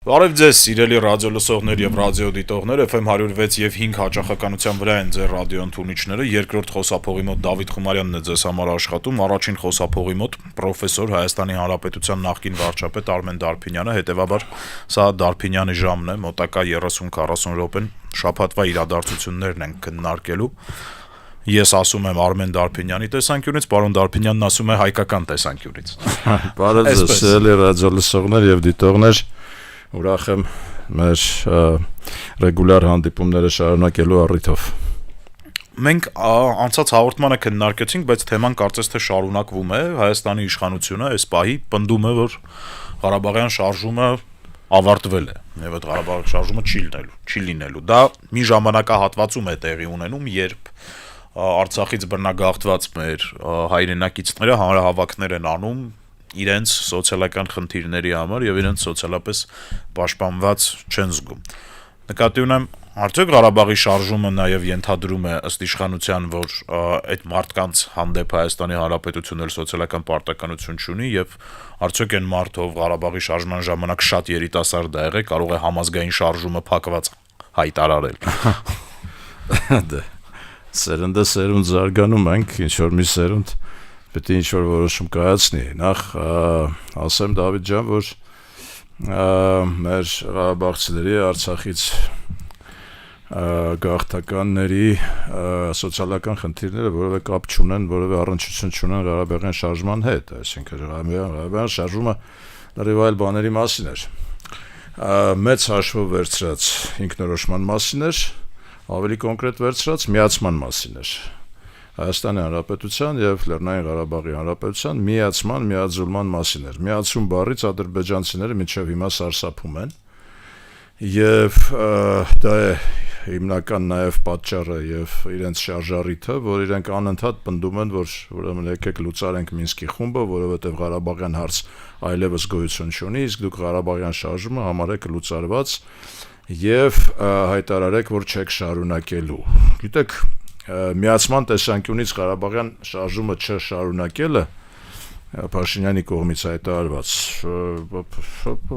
Բարև ձեզ, սիրելի ռադիո լսողներ եւ ռադիո դիտողներ, FM 106 եւ 5 հաճախականության վրա են ձեր ռադիո ընդունիչները, երկրորդ խոսափողի մոտ Դավիթ Խումարյանն է ձեզ համար աշխատում, առաջին խոսափողի մոտ պրոֆեսոր Հայաստանի Հանրապետության նախկին վարչապետ Արմեն Դարփինյանը, հետեւաբար սա Դարփինյանի ժամն է, մոտակա 30-40 րոպեն շաբաթվա իրադարձություններն են քննարկելու։ Ես ասում եմ Արմեն Դարփինյանի տեսանկյունից, պարոն Դարփինյանն ասում է հայկական տեսանկյունից։ Բարև ձեզ, սիրելի ռադիո լսողներ եւ դիտողներ, ուրախ եմ մեր ռեգուլար հանդիպումները շարունակելու առիթով։ Մենք անցած հաղորդմանը քննարկեցինք, բայց թեման կարծես թե շարունակվում է, Հայաստանի իշխանությունը այս պահի պնդում է, որ Ղարաբաղյան շարժումը ավարտվել է, եւ այդ Ղարաբաղի շարժումը չի լինելու։ Դա մի ժամանակահատվածում է տեղի ունենում, երբ Արցախից բռնագաղթված մեր հայրենակիցները հանրահավաքներ են անում իրենց սոցիալական խնդիրների համար եւ իրենց սոցիալապես պաշտպանված չեն զգում։ Նկատի ունեմ, արդյոք Ղարաբաղի շարժումը նաեւ ենթադրում է ըստ իշխանության, որ այդ մարդկանց հանդեպ Հայաստանի Հանրապետությունն էլ սոցիալական պարտականություն չունի եւ արդյոք այն մարդը, ով Ղարաբաղի շարժման ժամանակ շատ երիտասարդ է եղել, կարող է համազգային շարժումը փակված հայտարարել։ Սերունդը սերունդ զարգանում ենք, ինչ-որ մի սերունդ պետք է ինչ-որ որոշում կայացնի։ Նախ ասեմ Դավիթ ջան, որ մեր ղարաբաղցիների Արցախից գաղթականների սոցիալական խնդիրները որևէ կապ չունեն, որևէ առնչություն չունեն Ղարաբաղյան շարժման հետ, այսինքն Ղարաբաղյան շարժումը լրիվ այլ բաների մասին էր։ Մեծ հաշվով վերցրած ինքնորոշման մասին էր, ավելի կոնկրետ վերցրած միացման մասին էր։ Հայաստանի Հանրապետության եւ Լեռնային Ղարաբաղի Հանրապետության միացման մասին էր։ Միացում բառից ադրբեջանցիները մինչեւ հիմա սարսափում են եւ դա է հիմնական նաեւ պատճառը եւ իրենց շարժառիթը, որ իրենք անընդհատ պնդում են, որ ուրեմն եկեք լուծարենք Մինսկի խումբը, որովհետեւ Ղարաբաղյան հարց այլևս գոյություն չունի, իսկ դուք Ղարաբաղյան շարժումը համարեք լուծարված եւ հայտարարեք, որ չեք շարունակելու։ Գիտեք, միացման տեսանկյունից Ղարաբաղյան շարժումը չշարունակելը Փաշինյանի կողմից հայտարարված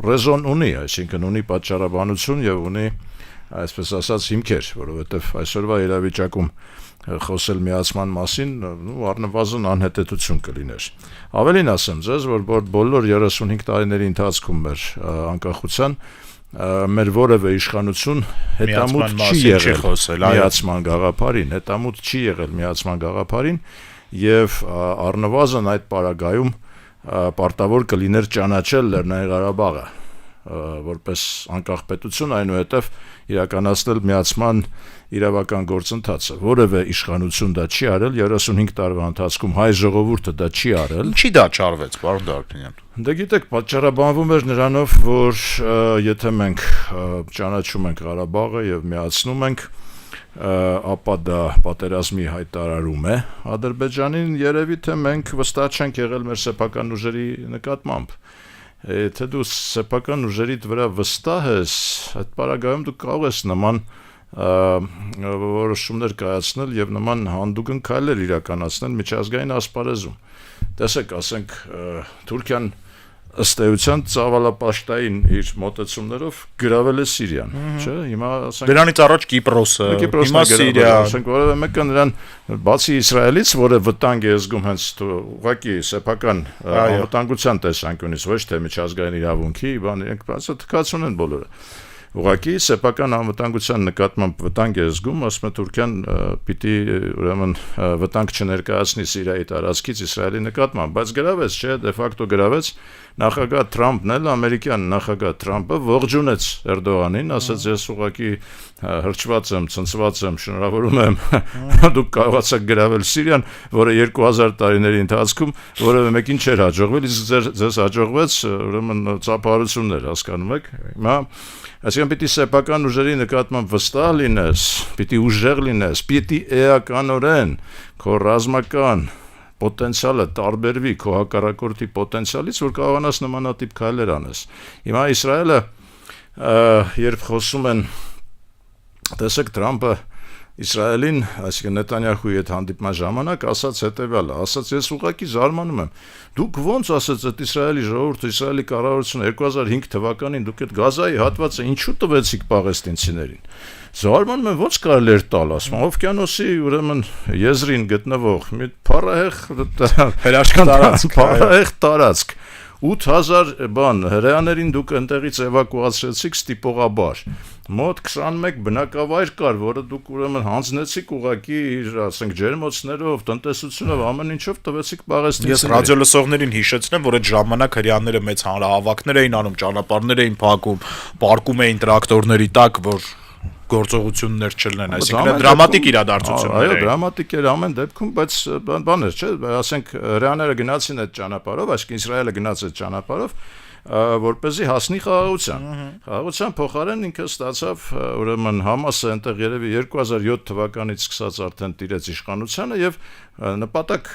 ռեզոն ունի, այսինքն ունի պատճառաբանություն եւ ունի, այսպես ասած, հիմքեր, որովհետեւ այսօրվա իրավիճակում խոսել միացման մասին, առնվազն անհետեցություն կլիներ։ Ավելին ասեմ ձեզ, որ բոլոր 35 տարիների ընթացքում մեր անկախության մեր որևէ իշխանություն հետամուտ չի եղել միացման գաղափարին, հետամուտ չի եղել միացման գաղափարին եւ առնվազն այդ պարագայում պարտավոր կլիներ ճանաչել Լեռնային Ղարաբաղը որպես անկախ պետություն, այնուհետև իրականացնել միացման իրավական գործընթացը։ Որևէ իշխանություն դա չի արել 35 տարվա ընթացքում, հայ ժողովուրդը դա չի արել։ Ինչի դա չարվեց, պարոն Դարփինյան։ Դե գիտեք, պատճառաբանվում էր նրանով, որ եթե մենք ճանաչում ենք Ղարաբաղը եւ միացնում ենք, ապա դա պատերազմի հայտարարում է Ադրբեջանին, երևի թե մենք վստահ չենք եղել մեր սեփական ուժերի նկատմամբ։ Եթե դու սեփական ուժերիդ վրա վստահ ես, այդ պարագայում դու կարող ես նման որոշումներ կայացնել եւ նման հանդուգն քայլեր իրականացնել միջազգային ասպարեզում։ Տեսեք, ասենք Թուրքիան ըստ էության ծավալապաշտային իր մոտեցումներով գրավել է Սիրիան, չէ՞։ Հիմա ասենք դրանից առաջ Կիպրոսը, հիմա Սիրիա, ասենք որևէ մեկը նրան բացի Իսրայելից, որը վտանգ է զգում հենց ուղղակի սեփական անվտանգության տեսանկյունից, ոչ թե միջազգային իրավունքի, բան, իրենք ասա թքած ունեն բոլորը։ Ուղղակի սեփական անվտանգության նկատմամբ վտանգ է զգում, ասում է Թուրքիան պիտի ուրեմն վտանգ չներկայացնի Սիրիայի տարածքից Իսրայելի նկատմամբ, բայց գրավեց, չէ, դե ֆակտո գրավեց նախագահ Թրամփն էլ, ամերիկյան նախագահ Թրամփը ողջունեց Էրդողանին, ասաց ես ուղղակի հրճված եմ, ցնցված եմ, շնորհավորում եմ, դուք կարողացաք գրավել Սիրիան, որը 2000 տարիների ընթացքում որևէ մեկին չէր հաջողվել, իսկ ձեզ հաջողվեց, ուրեմն ծափահարություններ, հասկանում եք։ Հիմա այսինքն պիտի սեփական ուժերի նկատմամբ վստահ լինես, պիտի ուժեղ լինես, պիտի էականորեն քո ռազմական պոտենցիալը տարբերվի քո հակառակորդի պոտենցիալից, որ կարողանաս նմանատիպ քայլեր անես։ Հիմա Իսրայելը երբ խոսում են, տեսեք Թրամփը Իսրայելին, այսինքն Նետանյախուի հետ հանդիպման ժամանակ ասաց հետևյալը, ասաց ես ուղղակի զարմանում եմ, դուք ոնց ասաց այդ Իսրայելի ժողովուրդը, Իսրայելի կառավարությունը 2005 թվականին դուք այդ Գազայի հատվածը ինչու տվեցիք պաղեստինցիներին։ Զարմանում եմ ոնց կարելի էր տալ, ասում, օվկիանոսի ուրեմն եզրին գտնվող մի փառահեղ տարածք 8000 հրեաներին դուք ընտեղից էվակուացրեցիք ստիպողաբար։ Մոտ 21 բնակավայր կար, որը դուք ուրեմն հանձնեցիք ուղղակի իր, ասենք, ջերմոցներով, տնտեսությունով, ամեն ինչով տվեցիք պաղեստինցիներին։ Ես ռադիոլսողներին հիշեցնեմ, որ այդ ժամանակ հрьяաները մեծ հանրահավաքներ էին անում, ճանապարհներ էին փակում, պարկում էին տրակտորների տակ, որ գործողություններ չլինեն, այսինքն դրամատիկ իրադարձություններ էին։ Այո, դրամատիկ էր ամեն դեպքում, բայց բան էր, չէ՞, ասենք հрьяաները գնացին այդ ճանապարհով, այսինքն Իսրայելը գնաց այդ ճանապարհով, որպեսզի հասնի խաղաղության։ Խաղաղության փոխարեն ինքը ստացավ ուրեմն Համասը այնտեղ երևի 2007 թվականից սկսած արդեն տիրեց իշխանությանը եւ նպատակ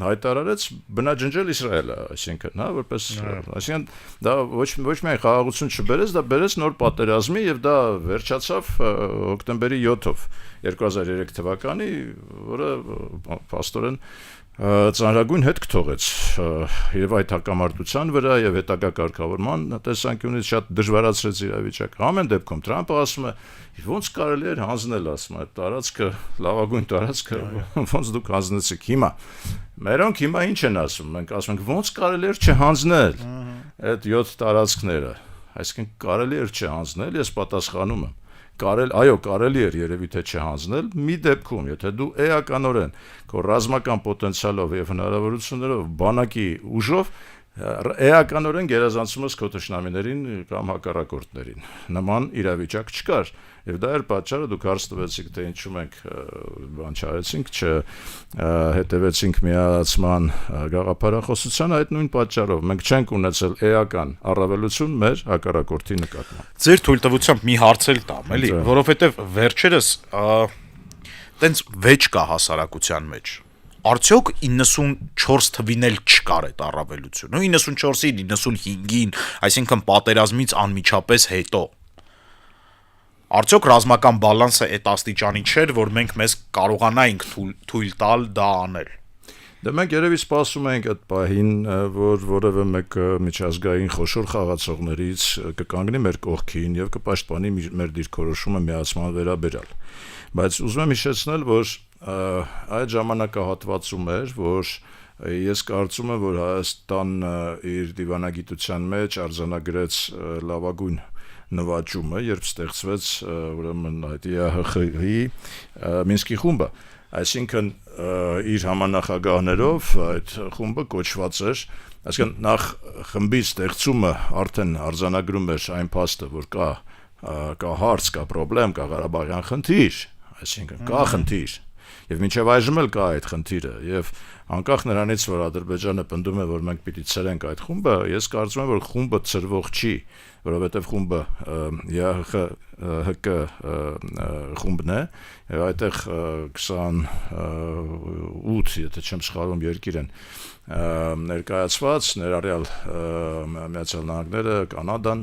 հայտարարեց բնաջնջել Իսրայելը, այսինքն, հա, որպես, այսինքն դա ոչ միայն խաղաղություն չբերեց, դա բերեց նոր պատերազմի եւ դա վերջացավ հոկտեմբերի 7-ով 2003 թվականի, որը փաստորեն ծանրագույն հետք թողեց եւ այդ հակամարտության վրա եւ հետագա կարգավորման տեսանկյունից շատ դժվարացրեց իրավիճակը։ Ամեն դեպքում Թրամփը ասում է, ոնց կարելի էր հանձնել, ասում է, տարածքը, լավագույն տարածքը, ոնց դուք հանձնեցիք։ Հիմա մերոնք հիմա ինչ են ասում, մենք ասում ենք, ոնց կարելի էր չհանձնել այդ 7 տարածքները, այսինքն կարելի էր չհանձնել, ես պատասխանում եմ։ Կարելի էր երևի թե չհանձնել մի դեպքում, եթե դու էականորեն քո ռազմական պոտենցիալով եւ հնարավորություններով բանակի ուժով էականորեն գերազանցում ես քո թշնամիներին կամ հակառակորդներին։ Նման իրավիճակ չկար եւ դա էր պատճառը դուք հարց տվեցիք թե ինչու մենք բան չարեցինք, հետևեցինք միացման գաղափարախոսությանը, այդ նույն պատճառով մենք չենք ունեցել էական առավելություն մեր հակառակորդի նկատմամբ։ Ձեր թույլտվությամբ մի հարց էլ տամ, էլի, որովհետեւ վերջերս տենց վեճ կա հասարակության մեջ։ Արդյոք 94 թվին էլ չկար այդ առավելությունը, 94-ին, 95-ին, այսինքն պատերազմից անմիջապես հետո։ Արդյոք ռազմական բալանսը այդ աստիճանի չէր, որ մենք մեզ կարողանայինք թույլ տալ դա անել։ Դե մենք երևի սպասում ենք այդ պահին, որ որևէ մեկը միջազգային խոշոր խաղացողներից կկանգնի մեր կողքին եւ կպաշտպանի մեր դիրքորոշումը միացման վերաբերյալ։ Բայց ուզում եմ հիշեցնել, որ այդ ժամանակահատվածում էր, որ ես կարծում եմ, որ Հայաստանն իր դիվանագիտության մեջ արձանագրեց լավագույն նվաճումը, երբ ստեղծվեց ուրեմն այդ ԵԱՀԽ-ի Մինսկի խումբը, այսինքն իր համանախագահներով այդ խումբը կոչված էր, այսինքն նախ խմբի ստեղծումը արդեն արձանագրում էր այն փաստը, որ կա հարց, կա խնդրեմ, կա Ղարաբաղյան խնդիր, այսինքն կա խնդիր եւ մինչեւ այժմ էլ կա այդ խնդիրը եւ անկախ նրանից որ Ադրբեջանը պնդում է որ մենք պիտի ցրենք այդ խումբը, ես կարծում եմ որ խումբը ցրվող չի, որովհետեւ խումբը ԵԱՀԿ խումբն է եւ այդտեղ 28, եթե չեմ սխալվում, երկիր են ներկայացված, ներառյալ Միացյալ Նահանգները, Կանադան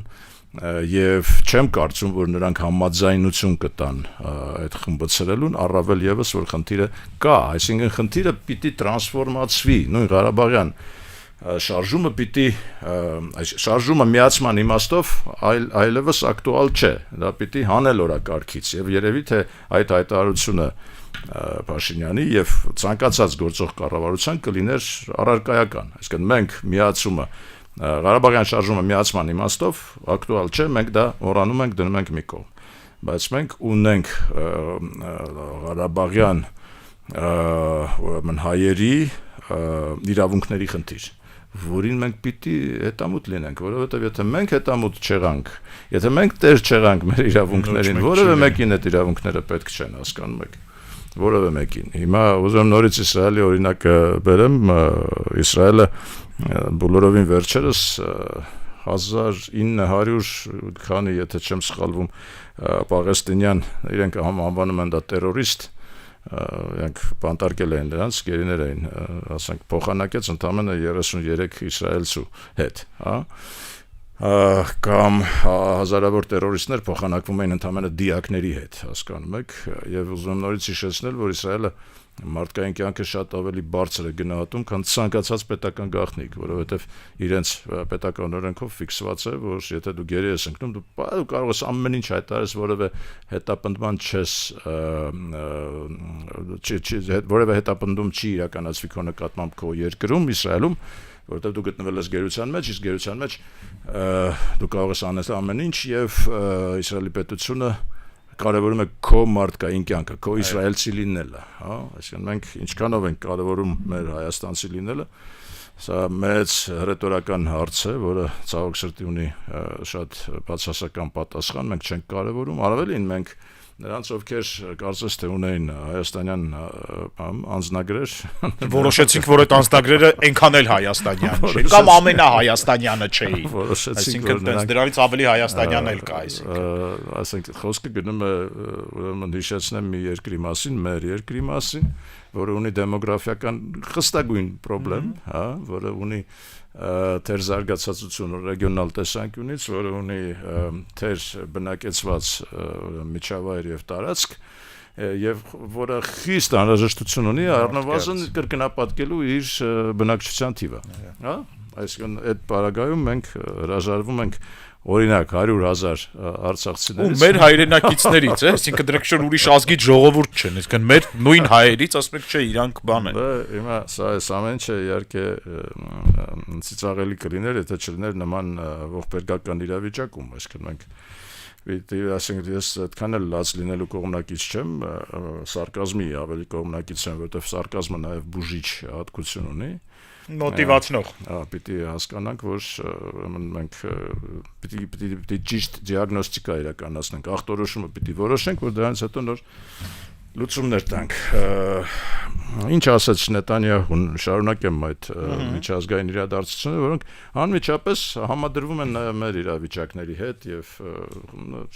եւ չեմ կարծում որ նրանք համաձայնություն կտան այդ խումբը ցրելուն, առավել եւս որ խնդիրը կա, այսինքն խնդիրը պիտի տրանսֆորմացվի, նույն Ղարաբաղյան շարժումը պիտի շարժումը միացման իմաստով այլևս ակտուալ չէ, դա պիտի հանել օրակարգից եւ երևի թե այդ հայտարարությունը Փաշինյանի եւ ցանկացած գործող կառավարության կլիներ առարկայական, այսինքն մենք միացումը Ղարաբաղյան շարժումը միացման իմաստով ակտուալ չէ, մենք դա օրանում ենք, դնում ենք մի կողմ, բայց մենք ունենք Ղարաբաղյան ուրեմն հայերի իրավունքների խնդիր, որին մենք պիտի հետամուտ լինենք, որովհետև եթե մենք հետամուտ չեղանք, եթե մենք տեր չեղանք մեր իրավունքներին, որևէ մեկին այդ իրավունքները պետք չեն, հասկանում եք, որևէ մեկին։ Հիմա ուզում եմ նորից Իսրայելի օրինակը բերեմ, Իսրայելը բոլորովին վերջերս 1900 քանի, եթե չեմ սխալվում, պաղեստինյան, իրենք անվանում են դա տերորիստ, իրենք բանտարկել էին նրանց, գերիներ էին, ասենք, փոխանակեց ընդամենը 33 իսրայելցու հետ, հա։ կամ հազարավոր տերորիստներ փոխանակվում էին ընդամենը դիակների հետ, հասկանում եք, եւ ուզում եմ նորից հիշեցնել, որ Իսրայելը մարդկային կյանքը շատ ավելի բարձր է գնահատում, քան ցանկացած պետական գաղտնիք, որովհետեւ իրենց պետական օրենքով ֆիքսված է, որ եթե դու գերի ես ընկնում, դու կարող ես ամեն ինչ հայտարարես, որևէ հետապնդման որևէ հետապնդում չի իրականացվի քո նկատմամբ քո երկրում, Իսրայելում, որովհետև դու գտնվել ես գերության մեջ, իսկ գերության մեջ դու կարող ես անել ամեն ինչ եւ Իսրայելի պետությունը կարևորում է քո մարդկային կյանքը, քո իսրայելցի լինելը, հա, այսինքն մենք ինչքանով ենք կարևորում մեր հայաստանցի լինելը, սա մեծ հռետորական հարց է, որը ցավոք սրտի ունի շատ բացասական պատասխան, մենք չենք կարևորում, առավելին մենք նրանց ովքեր կարծես թե ունեին հայաստանյան անձնագրեր որոշեցինք, որ այդ անձնագրերը այնքան էլ հայաստանյան չէ, կամ ամենահայաստանյանը չէի, այսինքն դրանից ավելի հայաստանյան էլ կա, այսինքն խոսքը գնում է ուրեմն հիշեցնեմ մի երկրի մասին, մեր երկրի մասին, որը ունի դեմոգրաֆիական խստագույն խնդրեմ, հա, որը ունի թեր զարգացածություն ռեգիոնալ տեսանկյունից, որը ունի թեր բնակեցված միջավայր եւ տարածք, եւ որը խիստ անհրաժեշտություն ունի առնվազն կրկնապատկելու իր բնակչության թիվը, հա, այսինքն այդ պարագայում մենք հրաժարվում ենք օրինակ 100,000 արցախցիներից ու մեր հայրենակիցներից, այսինքն դրանք շուտ ուրիշ ազգի ժողովուրդ չեն, այսինքն մեր նույն հայերից ասում եք, չէ, իրանք բան են։ Հիմա սա ամեն ինչը իհարկե ծիծաղելի կլիներ, եթե չլիներ նման ողբերգական իրավիճակում, այսինքն մենք ասենք ես այդքան էլ լաց լինելու կողմնակից չեմ, սարկազմի ավելի կողմնակից եմ, որովհետև սարկազմը նաև բուժիչ հատկություն ունի։ Մոտիվացնող։ Պիտի հասկանանք, որ մենք պիտի ճիշտ դիագնոստիկա իրականացնենք, ախտորոշումը պիտի որոշենք, որ դրանից հետո նոր լուծումներ տանք։ Ինչ ասաց Նետանյահուն, շարունակեմ այդ միջազգային իրադարձությունները, որոնք անմիջապես համադրվում են մեր իրավիճակների հետ եւ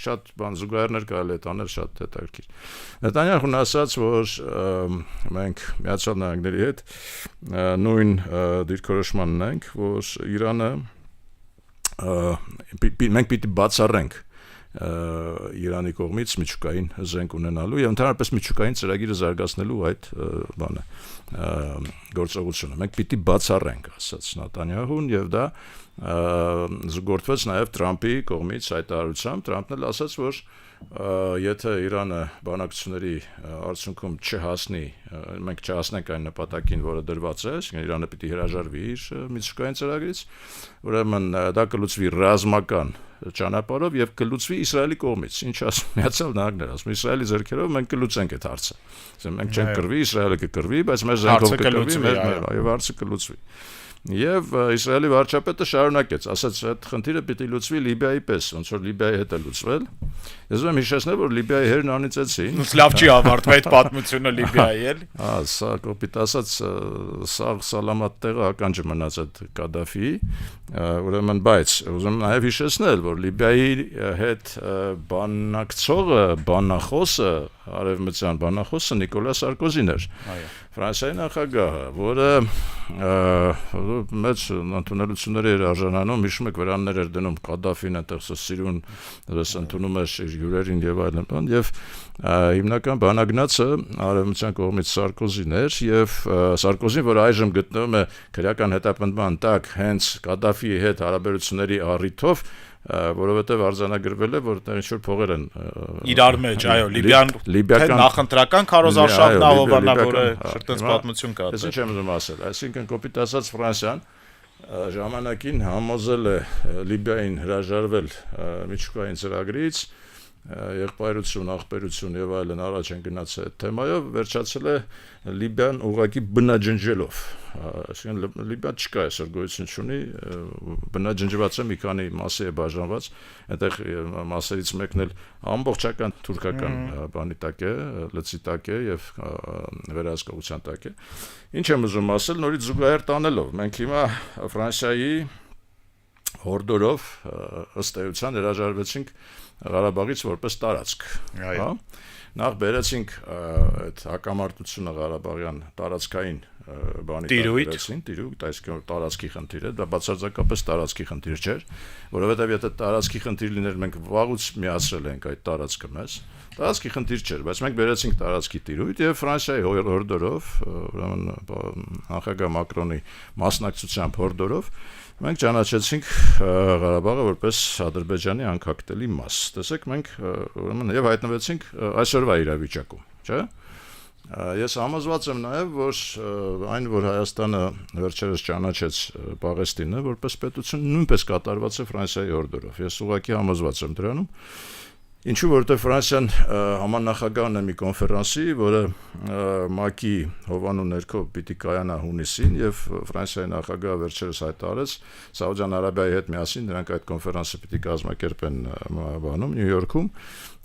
շատ բան զուգահեռներ կարելի է տանել շատ հետաքրքիր։ Նետանյահուն ասաց, որ մենք Միացյալ Նահանգների հետ նույն դիրքորոշմանն ենք, որ Իրանը մենք պիտի բացառենք Իրանի կողմից միջուկային զենք ունենալու եւ ընդհանրապես միջուկային ծրագիրը զարգացնելու այդ բանը գործողությունը մենք պիտի բացառենք, ասաց Նետանյահուն եւ դա զուգորդվեց նաեւ Թրամփի կողմից հայտարարությամբ Թրամփն էլ ասաց, որ եթե Իրանը բանակցությունների արդյունքում չհասնի, մենք չհասնենք այն նպատակին, որը դրված է, Իրանը պիտի հրաժարվի իր միջուկային ծրագրից, ուրեմն դա կլուծվի ռազմական ճանապարհով եւ կլուծվի Իսրայելի կողմից, ինչ ասում Միացյալ Նահանգները, ասում Իսրայելի ձեռքերով մենք կլուծենք այդ հարցը, ասում մենք չենք կռվի, Իսրայելը կկռվի, բայց մեր զենքով կկռվի, եւ հարցը կլուծվի։ Եվ Իսրայելի վարչապետը շարունակեց, ասաց այդ խնդիրը պիտի լուծվի Լիբիայի պես, ոնց որ Լիբիայի հետ է լուծվել։ Ես ուզում եմ հիշեցնել, որ Լիբիայի հերն անիծեցին։ Լավ չի ավարտվում այդ պատմությունը Լիբիայի էլ։ Սա կոպիտ ասած սաղ սալամատ տեղը ականջը մնաց այդ Կադաֆիի, ուրեմն բայց ուզում եմ նաև հիշեցնել, որ Լիբիայի հետ բանակցողը, բանախոսը, արևմտյան բանախոսը Նիկոլա Սարկոզին էր։ Ֆրանսիայի նախագահը, որը մեծ ընդունելությունների էր արժանանում, հիշում եք վրաններ էր դնում Կադաֆին, այնտեղ սիրուն ընդունում էր իր հյուրերին եւ այլն, եւ հիմնական բանագնացը արևմտյան կողմից Սարկոզին էր եւ Սարկոզին, որ այժմ գտնվում է քրեական հետապնդման տակ հենց Կադաֆիի հետ հարաբերությունների առիթով, որովհետև արձանագրվել է, որ ինչ-որ փողեր են իրար մեջ, այո, Լիբիան նախընտրական քարոզարշավն ահովանավորը շրտենց պատմություն կա։ Ես ինչ եմ ուզում ասել, այսինքն կոպիտ ասած Ֆրանսիան ժամանակին համոզել է Լիբիային հրաժարվել միջուկային ծրագրից, եղբայրություն, ախպերություն եւ այլն առաջ են գնացել այդ թեմայով, վերջացել է Լիբիան ուղղակի բնաջնջելով, այսինքն Լիբիան չկա այսօր գոյություն չունի, բնաջնջված է, մի քանի մասի է բաժանված, այնտեղ մասերից մեկն էլ ամբողջական թուրքական բանի տակ է, լծի տակ է եւ վերահսկողության տակ է։ Ինչ եմ ուզում ասել, նորից զուգահեռ տանելով, մենք հիմա Ֆրանսիայի հորդորով ըստ էության հրաժարվեցինք Ղարաբաղից որպես տարածք, հա։ նախ բերեցինք այդ հակամարտությունը Ղարաբաղյան տարածքային բանի տիրույթ, այսինքն տարածքի խնդիրը, դա բացարձակապես տարածքի խնդիր չէր, որովհետև եթե տարածքի խնդիր լիներ, մենք վաղուց միացրել ենք այդ տարածքը մեզ, տարածքի խնդիր չէր, բայց մենք բերեցինք տարածքի տիրույթ եւ Ֆրանսիայի հորդորով, ուրեմն նախագահ Մակրոնի մասնակցությամբ հորդորով մենք ճանաչեցինք Ղարաբաղը որպես Ադրբեջանի անկախտելի մաս։ Տեսեք, մենք ուրեմն եւ հայտնվեցինք այսօրվա իրավիճակում, չէ՞։ Ես համոզված եմ նաև, որ այն, որ Հայաստանը վերջերս ճանաչեց Պաղեստինը որպես պետություն, նույնպես կատարված է Ֆրանսիայի հորդորով։ Ես ուղղակի համոզված եմ դրանում։ Ինչու որտեղ Ֆրանսիան համանախագահն է մի կոնֆերանսի, որը ՄԱԿ-ի հովանու ներքո պիտի կայանա հունիսին եւ Ֆրանսիայի նախագահը վերջերս հայտարարեց Սաուդյան Արաբիայի հետ միասին նրանք այդ կոնֆերանսը պիտի կազմակերպեն բանում Նյու Յորքում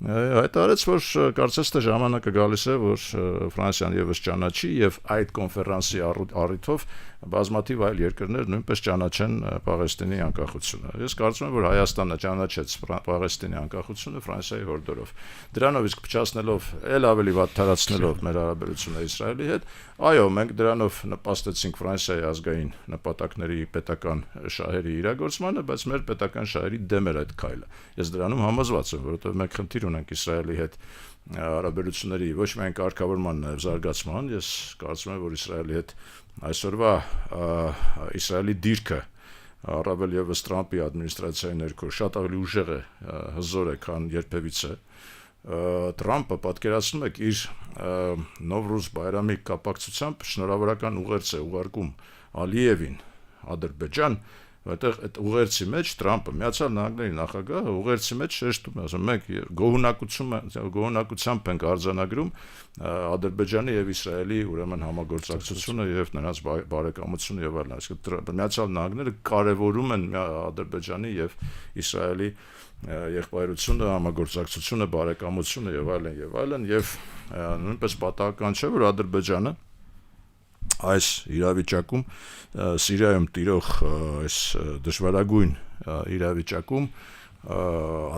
հայտարարեց, որ կարծես թե ժամանակը գալիս է, որ Ֆրանսիան եւս ճանաչի եւ այդ կոնֆերանսի առիթով բազմաթիվ այլ երկրներ նույնպես ճանաչեն Պաղեստինի անկախությունը։ Ես կարծում եմ, որ Հայաստանը ճանաչեց Պաղեստինի անկախությունը Ֆրանսիայի հորդորով։ Դրանով իսկ փչացնելով, ել ավելի վատ թարացնելով մեր հարաբերությունները Իսրայելի հետ, այո, մենք դրանով նպաստեցինք Ֆրանսիայի ազգային նպատակների պետական շահերի իրագործմանը, բայց մեր պետական շահերի դեմ էր այդ քայլը։ Ես դրանում համոզված եմ, որովհետև մենք խնդիր ունենք Իսրայելի հետ հարաբերությունների ոչ միայն կարգավորման, նաև զարգացման։ Ես կարծում եմ, որ Իսրայելի հետ այսօրվա Իսրայելի դիրքը առավել եւս Տրամպի ադմինիստրացիայի ներքո շատ ավելի ուժեղ է, հզոր է, քան երբևիցե։ Տրամպը պատկերացնում եք իր Նովրուզ բայրամի կապակցությամբ շնորհավորական ուղերձ է ուղարկում Ալիևին Ադրբեջան, որտեղ այդ ուղերձի մեջ Տրամպը Միացյալ Նահանգների նախագահը ուղերձի մեջ շեշտում է, ասում մենք գոհունակությամբ ենք արձանագրում Ադրբեջանի եւ Իսրայելի ուրեմն համագործակցությունը եւ նրանց բարեկամությունը եւ այլն, այսինքն Միացյալ Նահանգները կարեւորում են Ադրբեջանի եւ Իսրայելի եղբայրությունը, համագործակցությունը, բարեկամությունը եւ այլն եւ նույնպես պատահական չէ, որ Ադրբեջանը այս իրավիճակում Սիրիայում տիրող այս դժվարագույն իրավիճակում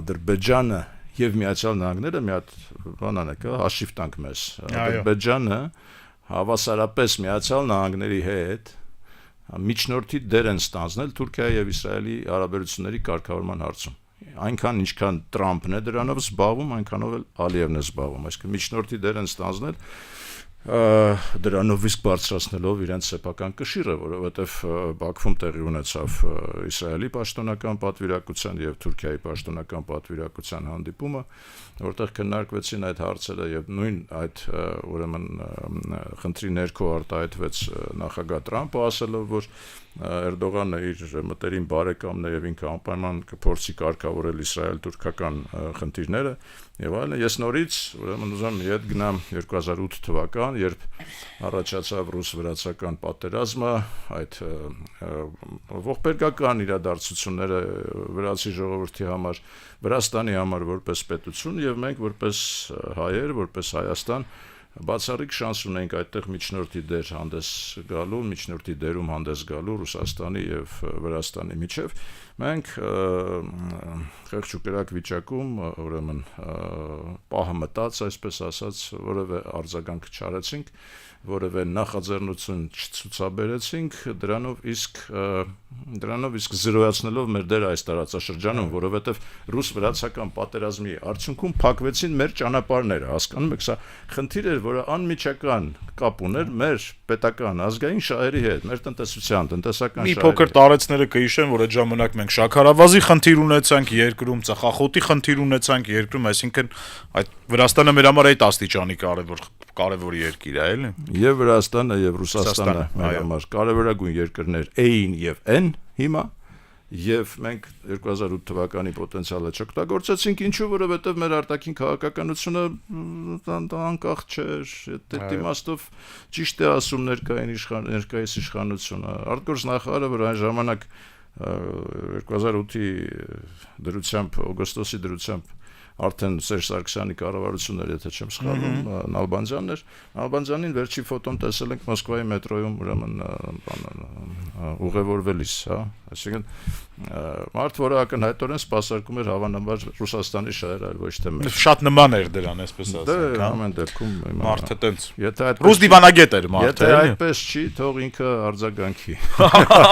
Ադրբեջանը եւ Միացյալ Նահանգները մի հատ բան անեք, հաշիվ տանք մեզ։ Ադրբեջանը հավասարապես Միացյալ Նահանգների հետ միջնորդի դեր են ստանձնել Թուրքիայի եւ Իսրայելի հարաբերությունների կարգավորման հարցում։ Այնքան ինչքան Տրամպն է դրանով զբաղվում, այնքանով էլ Ալիևն է զբաղվում, այսինքն միջնորդի դեր են ստանձնել դրանով իսկ բարձրացնելով իրենց սեփական կշիռը, որովհետև Բաքվում տեղի ունեցավ Իսրայելի պաշտոնական պատվիրակության եւ Թուրքիայի պաշտոնական պատվիրակության հանդիպումը, որտեղ քննարկվեցին այդ հարցերը եւ նույն այդ ուրեմն խնդրի ներքո արտահայտվեց նախագահ Տրամպը ասելով, որ Էրդողանը իր մտերիմ բարեկամն է եւ ինքը անպայման կփորձի կարգավորել Իսրայել-թուրքական խնդիրները եւ այլն։ Ես նորից ուրեմն ուզում եմ իդ գնամ 2008 թվական, երբ առաջացավ ռուս-վրացական պատերազմը, այդ ողբերգական իրադարձությունները վրացի ժողովրդի համար, Վրաստանի համար որպես պետություն եւ մենք որպես հայեր, որպես Հայաստան բացառիկ շանս ունենք այդտեղ միջնորդի դեր հանդես գալու, միջնորդի դերում հանդես գալու Ռուսաստանի եւ Վրաստանի միջև։ Մենք խեղճ ու կրակ վիճակում ուրեմն պահը մտած, այսպես ասած, որևէ արձագանք չարեցինք, որևէ նախաձեռնություն չցուցաբերեցինք, դրանով իսկ զրոյացնելով մեր դերը այս տարածաշրջանում, որովհետև ռուս-վրացական պատերազմի արդյունքում փակվեցին մեր ճանապարհները, հասկանում եք, սա խնդիր էր, որը անմիջական կապ ուներ մեր պետական ազգային շահերի հետ, մեր տնտեսության, տնտեսական շահերի հետ։ Մի փոքր տարեցները կհիշեմ, որ այդ ժամանակ մենք շաքարավազի խնդիր ունեցանք երկրում, ծխախոտի խնդիր ունեցանք երկրում, այսինքն այդ Վրաստանը մեր համար այդ աստիճանի կարևոր երկիր է, էլի։ Եվ Վրաստանը եւ Ռուսաստանը մեր համար կարևորագույն երկրներ էին եւ են հիմա, եւ մենք 2008 թվականի պոտենցիալը չօգտագործեցինք, ինչու, որովհետեւ մեր արտաքին քաղաքականությունը անկախ չէր, այդ իմաստով ճիշտ է ասում ներկայիս իշխանությունը։ Արտգործ նախարարը, որ այն ժամանակ 2008-ի դրությամբ, օգոստոսի դրությամբ արդեն Սերժ Սարգսյանի կառավարություններ, եթե չեմ սխալվում, Նալբանդյանին վերջի ֆոտոն տեսել ենք Մոսկվայի մետրոյում, ուրեմն ուղևորվելիս, հա, այսինքն մարդ, որը ակնհայտորեն սպասարկում էր հավանաբար Ռուսաստանի շահեր, այլ ոչ թե մեր։ Շատ նման էր դրան, այսպես ասենք, հա։ Ամեն դեպքում մարդը տենց եթե ռուս դիվանագետ էր մարդը, եթե այդպես չի, թող ինքը արձագանքի։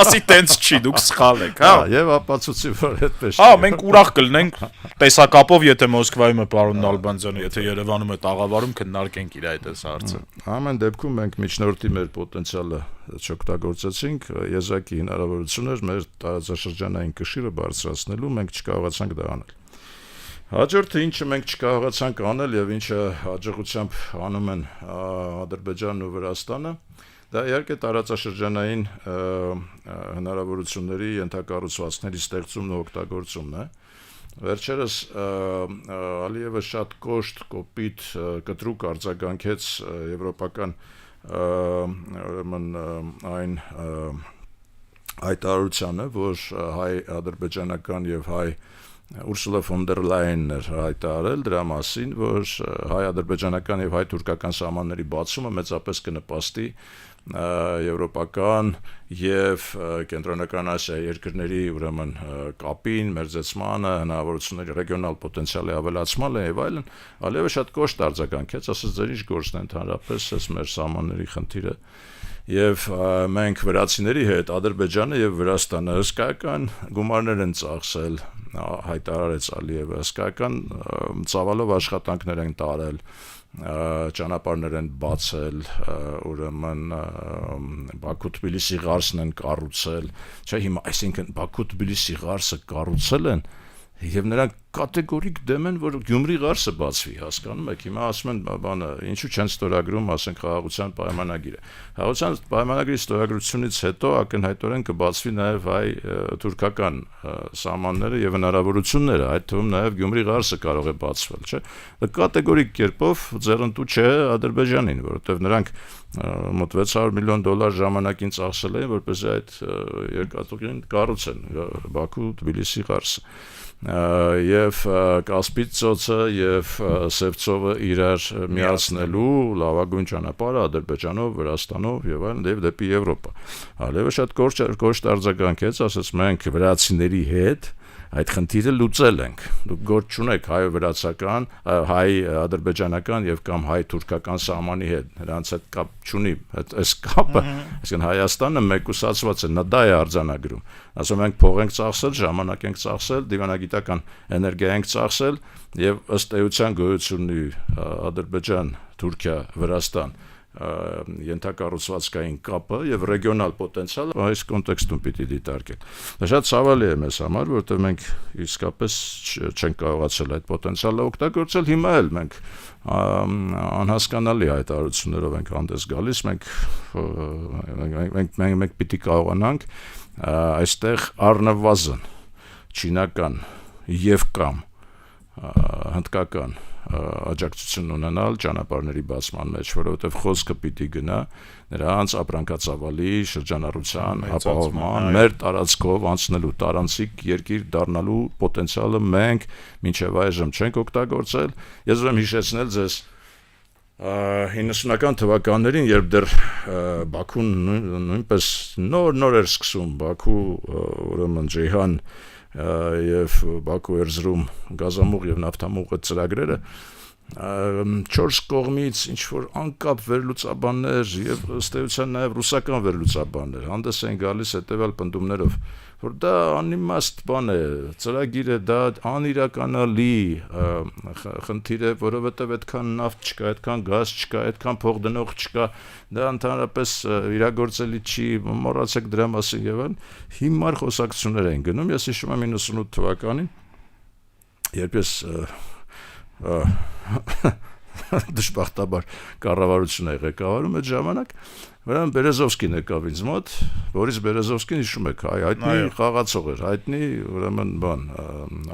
Ասի տենց չի, դուք սխալ եք, հա։ Եվ ապացուցի, որ այդպես չի։ Հա, մենք ուրախ կլինենք տեսակապով, եթե Մոսկվայում է պարոն Նալբանդյանը, եթե Երևանում է տաղավարում քննարկենք իր այդ հարցը։ Ամեն դեպքում մենք միջնորդի մեր պոտենցիալը չօգտագործեցինք, եզակի հնարավորություններ մեր տարածաշրջանային կշիռը բարձրացնելու, մենք չկարողացանք դա անել։ Հաջորդը ինչը մենք չկարողացանք անել եւ ինչը հաջողությամբ անում են Ադրբեջանն ու Վրաստանը, դա իհարկե տարածաշրջանային հնարավորությունների ենթակառուցվածքների ստեղծումն ու օգտագործումն է։ Վերջերս Ալիևը շատ կոշտ, կոպիտ, կտրուկ արձագանքեց եվրոպական այն հայտարարությանը, որ հայ-ադրբեջանական եւ հայ Ուրսուլա ֆոն դեր Լայենն էր հայտարարել դրա մասին, որ հայ-ադրբեջանական եւ հայ-թուրքական սահմանների բացումը մեծապես կնպաստի եվրոպական եւ կենտրոնական Ասիայի երկրների ուրեմն կապին, մերձեցմանը, հնարավորությունների ռեգիոնալ պոտենցիալի ավելացմանը եւ այլն, Ալիևը շատ կոշտ արձագանքեց, ասաց ձեր ինչ գործն է ընդհանրապես այս մեր սահմանների խնդիրը եւ մենք վրացիների հետ Ադրբեջանը եւ Վրաստանը հսկայական գումարներ են ծախսել, հայտարարեց Ալիևը, հսկայական ծավալով աշխատանքներ են տարել, ճանապարհներ են բացել, ուրեմն Բաքու-Թբիլիսի ղարսն են կառուցել, չէ՞ հիմա, այսինքն Բաքու-Թբիլիսի ղարսը կառուցել են եւ նրանք կատեգորիկ դեմ են, որ Գյումրի ղարսը բացվի, հասկանում եք, հիմա ասում են, բանը, ինչու չեն ստորագրում, ասենք խաղաղության պայմանագիրը։ Խաղաղության պայմանագրի ստորագրությունից հետո ակնհայտորեն կբացվի նաեւ հայ-թուրքական սահմանները եւ հնարավորությունները, այդ թվում նաեւ Գյումրի ղարսը կարող է բացվել, չէ՞։ Դա կատեգորիկ կերպով ձեռնտու չէ Ադրբեջանին, որովհետեւ նրանք մոտ $600 միլիոն ժամանակին ծախսել են, որպեսզի այդ երկաթուղին կառուցեն Բաքու-Թբիլիսի ղարսը։ Եվ Կասպից ծոցը եւ Սևծովը իրար միացնելու լավագույն ճանապարհը Ադրբեջանով, Վրաստանով եւ այլն դեպի Եվրոպա։ Ալիևը շատ կոշտ արձագանքեց, ասաց մենք վրացիների հետ այդ խնդիրը լուծել ենք։ Դուք գործ չունեք հայ-վրացական, հայ-ադրբեջանական եւ կամ հայ-թուրքական սահմանի հետ։ Նրանց հետ կապ չունի։ Այս կապը, այսինքն Հայաստանը մեկուսացված է, նա դա է արձանագրում։ Ասում ենք փող ենք ծախսել, ժամանակ ենք ծախսել, դիվանագիտական էներգիա ենք ծախսել եւ ըստ էության գոյությունի Ադրբեջան, Թուրքիա, Վրաստան ենթակառուցվածքային կապը եւ ռեգիոնալ պոտենցիալը այս կոնտեքստում պիտի դիտարկել։ Դա շատ ցավալի է մեզ համար, որովհետեւ մենք իսկապես չենք կարողացել այդ պոտենցիալը օգտագործել, հիմա էլ մենք անհասկանալի հայտարարություններով ենք հանդես գալիս, մենք պիտի կարողանանք այստեղ առնվազն չինական եւ կամ հնդկական աջակցություն ունենալ ճանապարհների բացման մեջ, որովհետև խոսքը պիտի գնա նրանց ապրանքածավալի շրջանառության ապահովման, մեր տարածքով անցնելու տարանցիկ երկիր դառնալու պոտենցիալը մենք մինչև այժմ չենք օգտագործել։ Ես ուզում եմ հիշեցնել ձեզ 90-ական թվականներին, երբ դեռ Բաքուն նույնպես նոր էր սկսում, Բաքու ուրեմն Ջեյհան եւ Բաքու Էրզրում գազամուղ եւ նավթամուղ ծրագրերը 4 կողմից ինչ որ անկապ վերլուծաբաններ եւ ըստ էության նաեւ ռուսական վերլուծաբաններ հանդես են գալիս հետեւյալ պնդումներով, որ դա անիմաստ բան է, ծրագիրը դա անիրականալի խնդիր է, որովհետեւ այդքան նավթ չկա, այդքան գազ չկա, այդքան փող դնող չկա, դա ընդհանրապես իրագործելի չի, մոռացեք դրա մասին եւ այլն։ Հիմար խոսակցություններ են գնում, ես հիշում եմ 98 թվականին, երբ ես դժբախտաբար կառավարությունը ղեկավարում այդ ժամանակ, Ուրեմն Բերեզովսկին եկավ ինձ մոտ, Բորիս Բերեզովսկին հիշում եք, հայտնի խաղացող էր, հայտնի ուրեմն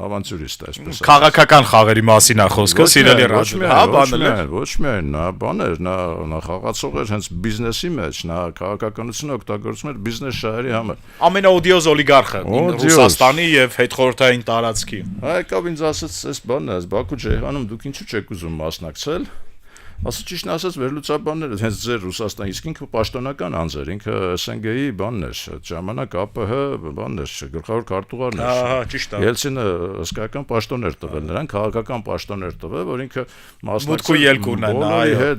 ավանտյուրիստ այսպես։ Քաղաքական խաղերի մասին է խոսքը, սիրելի ռադիո։ Ոչ միայն, նա բան էր, նա խաղացող էր հենց բիզնեսի մեջ, նա քաղաքականությունը օգտագործում էր բիզնես շահերի համար։ Ամենաօդիոզ օլիգարխը Ռուսաստանի եւ հետխորհրդային տարածքի։ Եկավ ինձ ասաց, այս բանն է, Բաքու Ջեհանում դուք ինչու չեք ուզում մասնակցել։ Ասա ճիշտն ասած վերլուծաբանները հենց ձեր Ռուսաստան իսկ ինքը պաշտոնական անձ էր, ինքը ՍՆԳ-ի բանն էր, ժամանակ ԱՊՀ բանն էր, գլխավոր քարտուղարն էր։ Ահա, ճիշտ է։ Ելցինը հսկայական պաշտոն էր տվել նրան, քաղաքական պաշտոն էր տվել, որ ինքը մուտք ու ելք ունենա,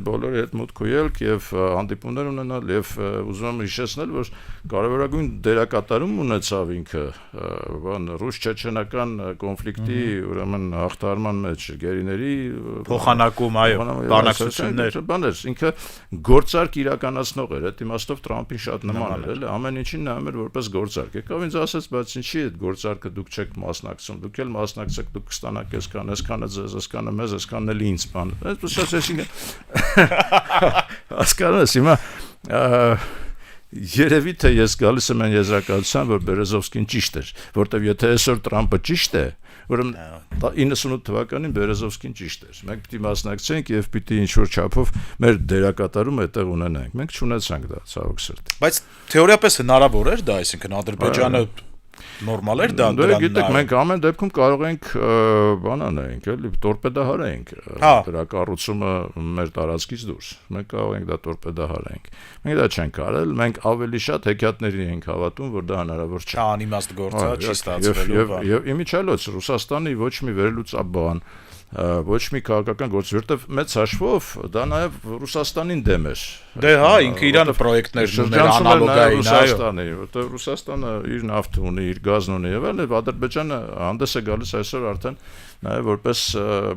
բոլորի հետ մուտք ու ելք եւ հանդիպումներ ունենալ եւ ուզում եմ հիշեցնել, որ կարևորագույն դերակատարում ունեցավ ինքը բան ռուս-չեչենական կոնֆլիկտի ուրեմն հաղթահարման մեջ գերիների փոխանակում, բաներ, ինքը գործարք իրականացնող էր, այդ իմաստով Տրամփին շատ նման էր, ամեն ինչին նայում էր որպես գործարք։ Եկավ ինձ ասաց, բայց ինչի այդ գործարքը դուք չեք մասնակցում, դուք էլ մասնակցեք, դուք կստանաք այսքանը ձեզ, այսքանը մեզ, այսքանը էլ ինձ բան։ Այսպես ասեցին։ Հասկանում ես, հիմա երևի թե ես գալիս եմ այն եզրակացության, որ Բերեզովսկին ճիշտ էր, որտեվ եթե այսօր Տրամփը ճիշտ է, ուրեմն 98 թվականին Բերեզովսկին ճիշտ էր։ Մենք պիտի մասնակցենք եւ պիտի ինչ-որ չափով մեր դերակատարումը այդտեղ ունենանք։ Մենք չունեցանք դա, ցավոք սրտի։ Բայց թեորիապես հնարավոր էր դա, այսինքն Ադրբեջանը նորմալ էր դա դրան։ Գիտեք, մենք ամեն դեպքում կարող ենք բան անենք, էլի տորպեդահարենք դրա կառուցումը մեր տարածքից դուրս։ Մենք կարող ենք դա տորպեդահարենք։ Մենք դա չենք արել, մենք ավելի շատ հեքիաթների ենք հավատում, որ դա հնարավոր չէ։ Անիմաստ գործ է, չի ստացվելու։ Եվ իմիջիալոց Ռուսաստանի ոչ մի վերլուծաբան ոչ մի քաղաքական գործ, որտեվ մեծ հաշվով դա նաև Ռուսաստանին դեմ էր։ Դե հա, ինքը իրան պրոյեկտներ ուներ անալոգային, Ռուսաստանի, որտեվ Ռուսաստանը իր նավթ ունի, իր գազն ունի, եւ այլն, Ադրբեջանը հանդես է գալիս այսօր արդեն նաև որպես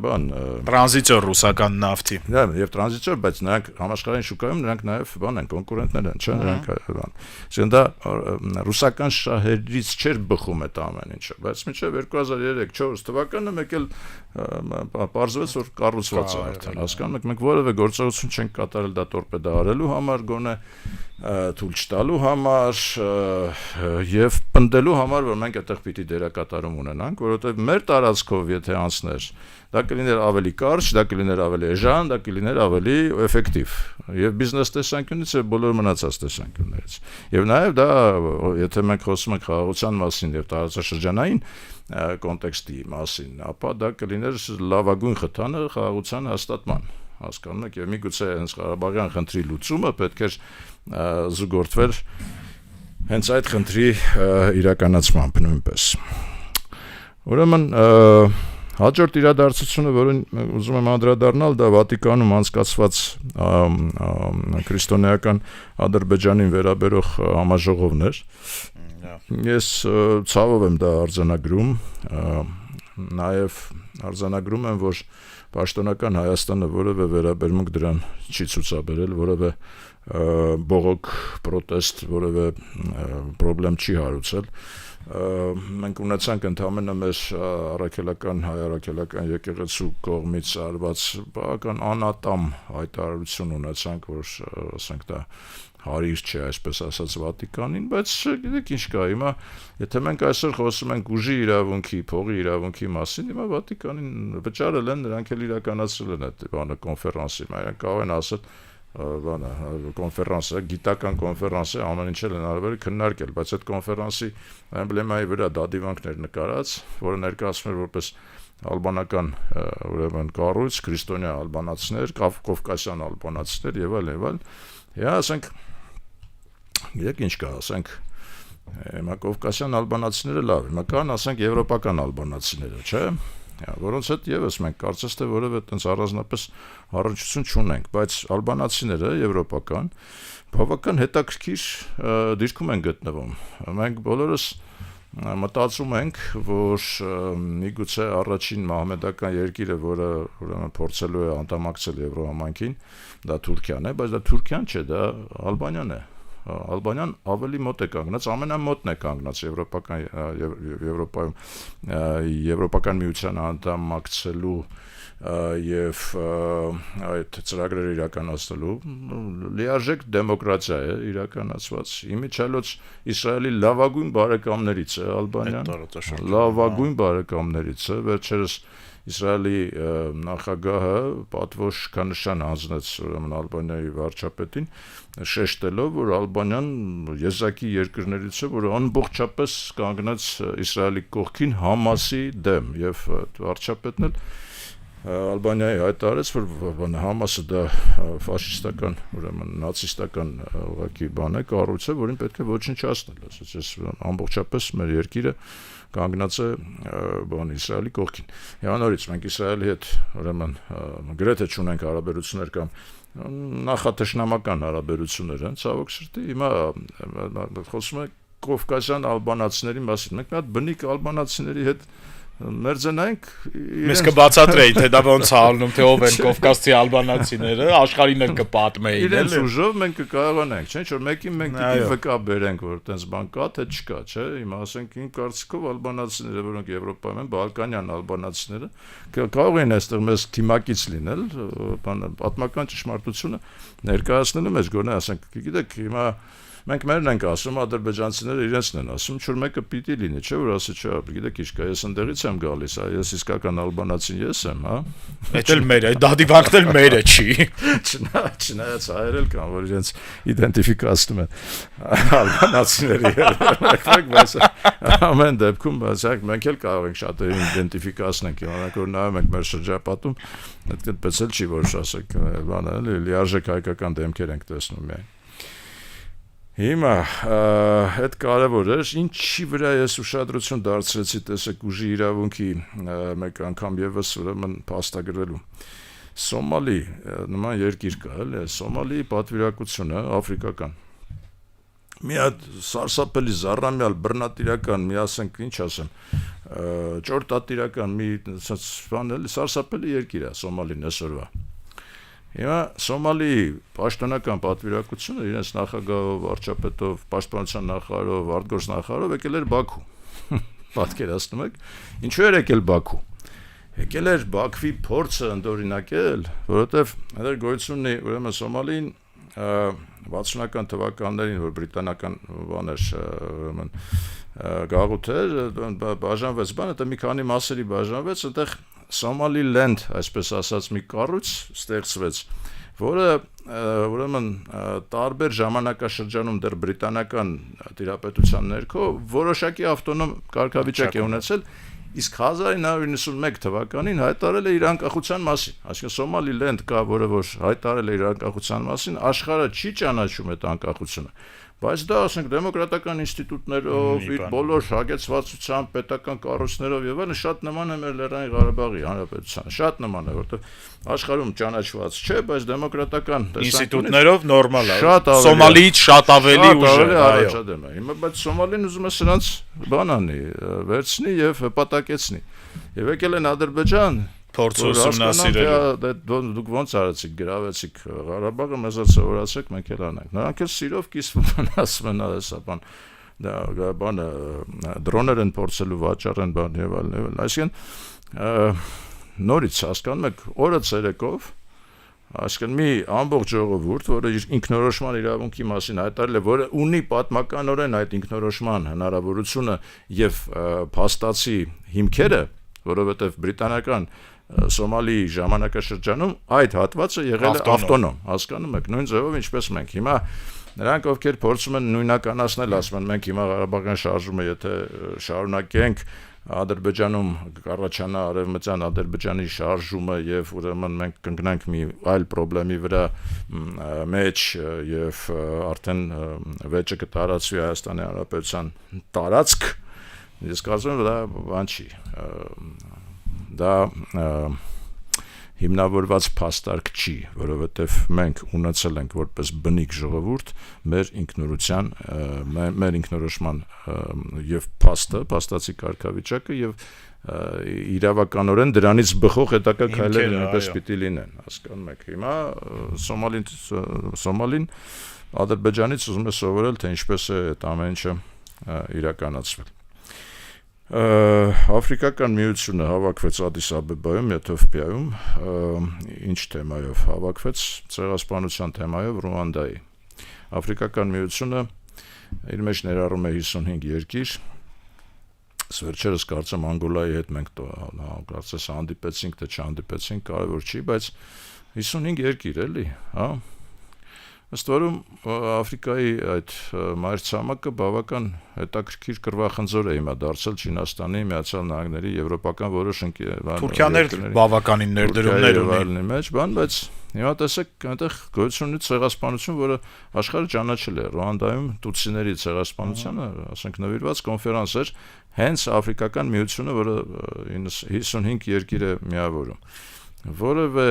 բան տրանզիտոր ռուսական նավթի։ Դա եւ տրանզիտոր, բայց նրանք համաշխարհային շուկայում նրանք նաև բան են, կոնկուրենտներ են, չէ՞, նրանք բան։ Այսինքն դա ռուսական շահերից չէր բխում այդ ամեն ինչը, բայց մինչև 2003-4 թվականը մեկ էլ պարզվեց, որ կառուցված է արդեն, հասկանում եք, մենք որևէ գործողություն չենք կատարել դա տորպեդահարելու համար, գոնե թույլ չտալու համար եւ պնդելու համար, որ մենք այդտեղ պիտի դերակատարում ունենանք, որովհետեւ մեր տարածքով եթե անցներ, դա կլիներ ավելի կարճ, դա կլիներ ավելի էժան, դա կլիներ ավելի էֆեկտիվ եւ բիզնես տեսանկյունից եւ բոլոր մնացած տեսանկյուններից։ Եվ նաեւ դա, եթե մենք խոսում ենք խաղաղության մասին եւ տարածաշրջանային կոնտեքստի մասին, ապա դա կլիներ լավագույն խթանը խաղաղության հաստատման, հասկանում եք, եւ միգուցե հենց Ղարաբաղյան խնդրի լուծումը պետք էր զուգորդվեր հենց այդ խնդրի իրականացմամբ նույնպես։ Ուրեմն հաջորդ իրադարձությունը, որին ուզում եմ անդրադառնալ, դա Վատիկանում անցկացված քրիստոնեական Ադրբեջանին վերաբերող համաժողովն էր։ Ես ցավով եմ դա արձանագրում, նաև արձանագրում եմ, որ պաշտոնական Հայաստանը որևէ վերաբերմունք դրան չի ցուցաբերել, որևէ բողոք, պրոտեստ, որևէ պրոբլեմ չի հարուցել։ Մենք ունեցանք ընդհանրապես մեր հայ առաքելական եկեղեցու կողմից արված բավական անատամ հայտարարություն ունեցանք, որ ասենք դա հարիր չէ, այսպես ասած Վատիկանին, բայց գիտեք ինչ կա, հիմա եթե մենք այսօր խոսում ենք ուժի իրավունքի, փողի իրավունքի մասին, հիմա Վատիկանին վճարել են, նրանք էլ իրականացրել են այդ բանը կոնֆերանսի, իրենք կարող են ասել բանը կոնֆերանսը, գիտական կոնֆերանս է, ամեն ինչ էլ հնարավոր է քննարկել, բայց այդ կոնֆերանսի էմբլեմայի վրա դադիվանքներ նկարած, որը ներկայացնում էր որպես ալբանական ուրեմն կառույց, քրիստոնյա ալբանացիներ, կովկասյան ալբանացիներ եւ այլն, Հա, ասենք, գիտեք ինչ կա, ասենք, հիմա կովկասյան ալբանացիները լավ, հիմա կան, ասենք, եվրոպական ալբանացիները, չէ, որոնց հետ եւս մենք կարծես թե որևէ այդպես առանձնապես առնչություն չունենք, բայց ալբանացիները եվրոպական բավական հետաքրքիր դիրքում են գտնվում։ Մենք բոլորս մտածում ենք, որ միգուցե առաջին մահմեդական երկիրը, որը ուրեմն փորձելու է անդամակցել Եվրոհամայնքին, դա Թուրքիան է, բայց դա Թուրքիան չէ, դա Ալբանիան է։ Ալբանիան ավելի մոտ է կանգնած, ամենամոտն է կանգնած Եվրոպական միության անդամակցելու եւ այդ ծրագրերը իրականացնելու լիարժեք դեմոկրատիա է իրականացված իմիջիայլոց Իսրայելի լավագույն բարեկամներից է Ալբանիան լավագույն բարեկամներից է վերջերս Իսրայելի նախագահը պատվոշ կանշան հանձնեց ուրեմն Ալբանիայի վարչապետին շեշտելով որ Ալբանիան եզակի երկրներից է որ ամբողջապես կանգնած Իսրայելի կողքին Համասի դեմ եւ վարչապետն էլ Ալբանիայի հայտարարեց, որ Համասը դա ֆաշիստական, ուրեմն նացիստական ուղղակի բան է, կառույց է, որին պետք է ոչնչացնել, ասես ամբողջապես մեր երկիրը կանգնած է բան Իսրայելի կողքին։ Հիանորից մենք Իսրայելի հետ ուրեմն գրեթե չունենք հարաբերություններ կամ նախատեշնամական հարաբերություններ են, ցավոք սրտի, հիմա խոսում ենք կովկասյան ալբանացիների մասին։ Մենք մի հատ բնիկ ալբանացիների հետ մերձենայինք Մեզ կբացատրեի թե դա ոնց է ալնում թե ով են կովկասցի ալբանացիները աշխարհին էլ կպատմեին իրենց ուժով մենք կկարողանանք չէ՞ որ մեկին մենք պիտի վկա բերենք որ տենց բան կա թե չկա չէ հիմա ասենք ին կարծիքով ալբանացիները որոնք Եվրոպայում են բալկանյան ալբանացիները կարող են այստեղ մեզ թիմակից լինել պատմական ճշմարտությունը ներկայացնելու մեզ գոնե ասենք գիտեք հիմա Մենք մերն ենք ասում, ադրբեջանցիները իրենցն են ասում, չոր մեկը պիտի լինի, չէ՞ որ ասի չէ, գիտեք ինչ կա, ես ընդեղից եմ գալիս, ես իսկական ալբանացին ես եմ, հա։ Այդ էլ մեր է, դադիվանքն էլ մեր է չի։ Չնայած հայեր էլ կան, որ իրենց իդենտիֆիկացնում են ալբանացիների հետ, բայց ամեն դեպքում, մենք էլ կարող ենք շատերին իդենտիֆիկացնենք, իմանանք որ նայում ենք մեր շրջապատում, այդպես էլ չի որ ասենք, բանը էլի լիարժեք հայկական դեմքեր ենք տեսնում միայն։ Հիմա այդ կարևոր է, ինչի վրա ես ուշադրություն դարձրեցի, տեսեք ուժի իրավունքի մեկ անգամ եւս ուրեմն փաստագրելու։ Սոմալի նման երկիր կա, էլի, Սոմալիի պատվիրակությունը աֆրիկական։ Մի հատ սարսափելի զառամյալ բռնատիրական, մի ասենք, ինչ ասեմ, ճորտատիրական մի բան էլի, սարսափելի երկիր է Սոմալին այսօրվա։ Հիմա Սոմալիի պաշտոնական պատվիրակությունը իրենց նախագահով, վարչապետով, պաշտպանության նախարարով, արտգործնախարարով եկել էր Բաքու։ Պատկերացնում եք, ինչու էր եկել Բաքու։ Եկել էր Բաքվի փորձը ընդօրինակել, որովհետև այդ գոյություն ունի ուրեմն Սոմալին 60-ական թվականներին, որ բրիտանական բաներ ուրեմն գաղութ էր, բաժանվեց բանը, դա մի քանի մասերի բաժանվեց, այդտեղ Somaliland, այսպես ասած, մի կառույց ստեղծվեց, որը ուրեմն տարբեր ժամանակաշրջանում դեռ բրիտանական տիրապետության ներքո որոշակի ավտոնոմ կարգավիճակ է ունեցել, իսկ 1991 թվականին հայտարարել է իր անկախության մասին, այսինքն Somaliland կա, որը որ հայտարարել է իր անկախության մասին, աշխարհը չի ճանաչում այդ անկախությունը, բայց դա ասենք դեմոկրատական ինստիտուտներով, իր բոլոր հագեցվածությամբ, պետական կառույցներով եւ այլն շատ նման է մեր Լեռնային Ղարաբաղի Հանրապետությանը, շատ նման է, որտեղ աշխարհում ճանաչված չէ, բայց դեմոկրատական ինստիտուտներով նորմալ է։ Սոմալիից շատ ավելի ուժ է, այո։ Հիմա բայց Սոմալին ուզում է սրանց բան անի, վերցնի եւ հպատակեցնի։ Եվ եկել են Ադրբեջան փորձ ուսումնասիրելու։ Դուք ոնց արեցիք, գրավեցիք Ղարաբաղը, մեզ սովորացեք, մենք էլ անենք։ Նրանք էլ սիրով կիսվում են, ասում են, հեսա բան, դա բանը դրոներ են փորձելու վաճառեն բան եւ այլն։ Այսինքն նորից հասկանում եք, օրը ցերեկով, այսինքն մի ամբողջ ժողովուրդ, որը ինքնորոշման իրավունքի մասին հայտարարել է, որը ունի պատմականորեն այդ ինքնորոշման հնարավորությունը եւ փաստացի հիմքերը, որովհետեւ բրիտանական Սոմալիի ժամանակաշրջանում այդ հատվածը եղել է ավտոնոմ, հասկանում եք, նույն ձևով ինչպես մենք։ Հիմա նրանք ովքեր փորձում են նույնականացնել, ասում են մենք հիմա Ղարաբաղյան շարժումը եթե շարունակենք, Ադրբեջանում կառաջանա արևմտյան Ադրբեջանի շարժումը եւ ուրեմն մենք կընկնենք մի այլ խնդրի վրա մեջ եւ արդեն վեճը կտարածվի Հայաստանի Հանրապետության տարածք։ Ես կարծում եմ դա բան չի, դա հիմնավորված փաստարկ չի, որովհետև մենք ունեցել ենք որպես բնիկ ժողովուրդ մեր ինքնորոշման, մեր ինքնորոշման եւ փաստացի կարգավիճակը եւ իրավականորեն դրանից բխող հետագա քայլերը նույնպես պիտի լինեն, հասկանում եք։ Հիմա Սոմալին Ադրբեջանից ուզում է սովորել, թե ինչպես է այդ ամեն ինչը իրականացվել։ Աֆրիկական միությունը հավաքվեց Ադիս Աբեբայում, Եթովպիայում, ինչ թեմայով հավաքվեց, ցեղասպանության թեմայով Ռուանդայի։ Աֆրիկական միությունը իր մեջ ներառում է 55 երկիր, վերջերս կարծեմ Անգոլայի հետ մենք կարծես հանդիպեցինք, թե չհանդիպեցինք, կարևոր չի, բայց 55 երկիր էլի, հա։ Ըստ որում Աֆրիկայի այդ մայրցամաքը բավական հետաքրքիր կռվախնձոր է հիմա դարձել Չինաստանի, Միացյալ Նահանգների, եվրոպական որոշ Թուրքիան բավականին ներդրումներ ունի մեջ, բայց հիմա տեսեք այնտեղ գոյություն ունի ցեղասպանություն, որը աշխարհը ճանաչել է։ Ռուանդայում տուցիների ցեղասպանությանը, ասենք նվիրված կոնֆերանս էր հենց Աֆրիկական միությունը, որը 55 երկիր է միավորում։ Որևէ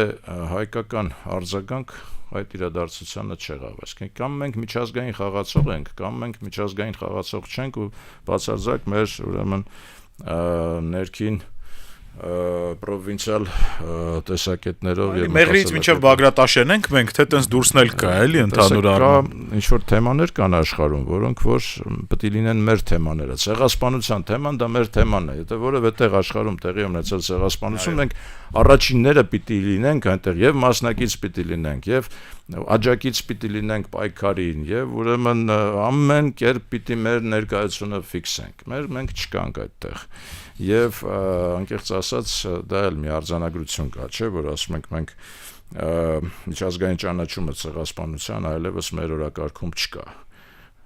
հայկական արձագանք այդ իրադարձությանը չեղավ, այսինքն կամ մենք միջազգային խաղացող ենք, կամ մենք միջազգային խաղացող չենք ու բացարձակ մեր ուրեմն ներքին պրովինցիալ տեսակետներով եւ մեղրից մինչեւ Բագրատաշեն ենք մենք, թե տենց դուրսնել կա էլի ընդհանուր առմամբ ինչ որ թեմաներ կան աշխարհում, որոնք որ պետք է լինեն մեր թեմաները։ Ցեղասպանության թեման դա մեր թեման է։ Եթե որևէ տեղ աշխարհում տեղի ունեցել ցեղասպանություն, մենք առաջինները պիտի լինենք այնտեղ եւ մասնակից պիտի լինենք եւ աջակից պիտի լինենք պայքարին եւ ուրեմն ամեն կերպ պիտի մեր ներկայությունը ֆիքսենք։ Մենք չկանք այդտեղ։ Եվ անկեղծ ասած դա էլ մի արձանագրություն կա, չէ, որ ասում ենք մենք միջազգային ճանաչումը ցեղասպանության այլևս մեր օրակարգում չկա։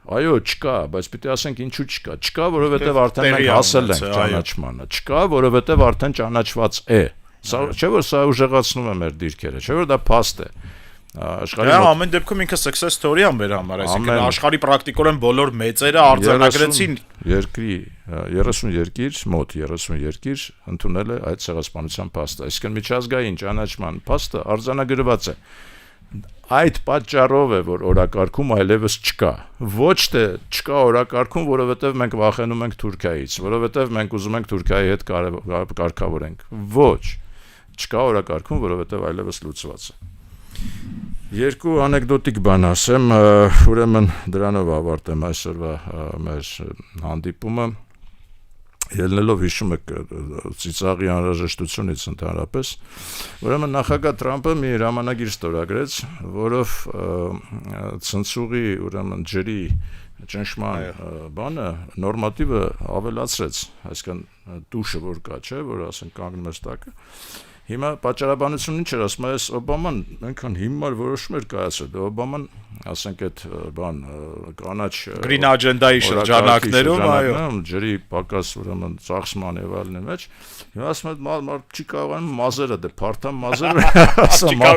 Այո, չկա, բայց պիտի ասենք ինչու չկա։ Չկա, որովհետև արդեն մենք հասել ենք ճանաչմանը։ Չկա, որովհետև արդեն ճանաչված է։ Չէ՞ որ սա ուժեղացնում է մեր դիրքերը, չէ՞ որ դա փաստ է։ Ամեն դեպքում ինքը success story է մեր համար, այսինքն աշխարհի պրակտիկորեն բոլոր մեծերը արձանագրեցին երկրի 30 երկիր, մոտ 30 երկիր ընդունել է այդ ցեղասպանության փաստը, այսինքն միջազգային ճանաչման փաստը արձանագրված է։ Այդ պատճառով է, որ օրակարգում այլևս չկա։ Ոչ թե չկա օրակարգում, որովհետև մենք վախենում ենք Թուրքիայից, որովհետև մենք ուզում ենք Թուրքիայի հետ կարգավորենք։ Ոչ, չկա օրակարգում, որովհետև այլևս լուծված է։ Երկու անեկդոտիկ բան ասեմ, ուրեմն դրանով ավարտեմ այսօրվա մեր հանդիպումը, ելնելով հիշում եք ծիծաղի անհրաժեշտությունից ընդհանրապես, ուրեմն նախագահ Թրամփը մի հրամանագիր ստորագրեց, որով ցնցուղի ուրեմն ջրի ճնշման բանը նորմատիվը ավելացրեց, այսինքն դուշը որ կա, չէ, որ ասենք կանգնում ես տակը։ Հիմա պատճառաբանությունն ինչ էր ասում, այս Օբաման այնքան հիմար որոշումներ կայացրել, Օբաման, ասենք այդ բան կանաչ Green Agenda-ի շրջանակներում, այո, ջրի պակաս ուրեմն ծախսման եւ այլն մեջ, հիմա ասում են մարդ չի կարողանում մազերը դե փարթամ մազերը, ասում